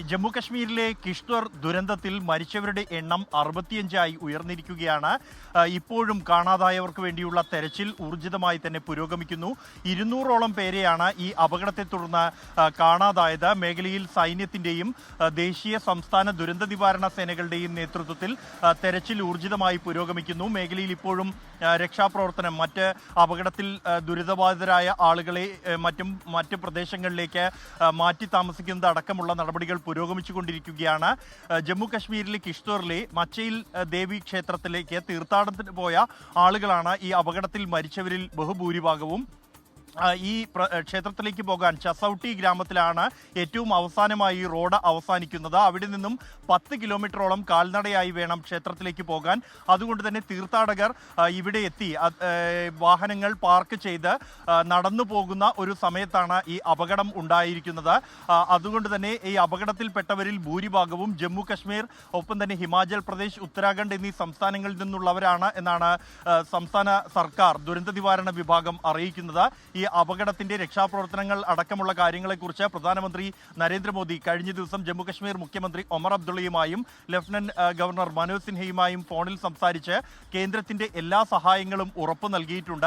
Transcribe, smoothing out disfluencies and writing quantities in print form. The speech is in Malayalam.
ജമ്മു കശ്മീരിലെ കിഷ്ത്വർ ദുരന്തത്തിൽ മരിച്ചവരുടെ എണ്ണം 65 ഉയർന്നിരിക്കുകയാണ്. ഇപ്പോഴും കാണാതായവർക്ക് വേണ്ടിയുള്ള തെരച്ചിൽ ഊർജിതമായി തന്നെ പുരോഗമിക്കുന്നു. 200ഓളം പേരെയാണ് ഈ അപകടത്തെ തുടർന്ന് കാണാതായത്. മേഖലയിൽ സൈന്യത്തിന്റെയും ദേശീയ സംസ്ഥാന ദുരന്ത നിവാരണ സേനകളുടെയും നേതൃത്വത്തിൽ തെരച്ചിൽ ഊർജിതമായി പുരോഗമിക്കുന്നു. മേഖലയിൽ ഇപ്പോഴും രക്ഷാപ്രവർത്തനം, മറ്റ് അപകടത്തിൽ ദുരിതബാധിതരായ ആളുകളെ മറ്റ് പ്രദേശങ്ങളിലേക്ക് മാറ്റി താമസിക്കുന്നത് അടക്കമുള്ള നടപടികൾ പുരോഗമിച്ചുകൊണ്ടിരിക്കുകയാണ്. ജമ്മു കശ്മീരിലെ കിഷ്ത്വറിലെ മച്ചയിൽ ദേവി ക്ഷേത്രത്തിലേക്ക് തീർത്ഥാടനത്തിന് പോയ ആളുകളാണ് ഈ അപകടത്തിൽ മരിച്ചവരിൽ ബഹുഭൂരിഭാഗവും. ഈ ക്ഷേത്രത്തിലേക്ക് പോകാൻ ചസൌട്ടി ഗ്രാമത്തിലാണ് ഏറ്റവും അവസാനമായി റോഡ് അവസാനിക്കുന്നത്. അവിടെ നിന്നും 10 കിലോമീറ്ററോളം കാൽനടയായി വേണം ക്ഷേത്രത്തിലേക്ക് പോകാൻ. അതുകൊണ്ട് തന്നെ തീർത്ഥാടകർ ഇവിടെ എത്തി വാഹനങ്ങൾ പാർക്ക് ചെയ്ത് നടന്നു പോകുന്ന ഒരു സമയത്താണ് ഈ അപകടം ഉണ്ടായിരിക്കുന്നത്. അതുകൊണ്ട് തന്നെ ഈ അപകടത്തിൽപ്പെട്ടവരിൽ ഭൂരിഭാഗവും ജമ്മു കശ്മീർ, ഒപ്പം തന്നെ ഹിമാചൽ പ്രദേശ്, ഉത്തരാഖണ്ഡ് എന്നീ സംസ്ഥാനങ്ങളിൽ നിന്നുള്ളവരാണ് എന്നാണ് സംസ്ഥാന സർക്കാർ ദുരന്ത നിവാരണ വിഭാഗം അറിയിക്കുന്നത്. ഈ അപകടത്തിന്റെ രക്ഷാപ്രവർത്തനങ്ങൾ അടക്കമുള്ള കാര്യങ്ങളെക്കുറിച്ച് പ്രധാനമന്ത്രി നരേന്ദ്രമോദി കഴിഞ്ഞ ദിവസം ജമ്മു കശ്മീർ മുഖ്യമന്ത്രി ഒമർ അബ്ദുള്ളയുമായും ലഫ്റ്റനന്റ് ഗവർണർ മനോജ് സിൻഹയുമായും ഫോണിൽ സംസാരിച്ച് കേന്ദ്രത്തിന്റെ എല്ലാ സഹായങ്ങളും ഉറപ്പു നൽകിയിട്ടുണ്ട്.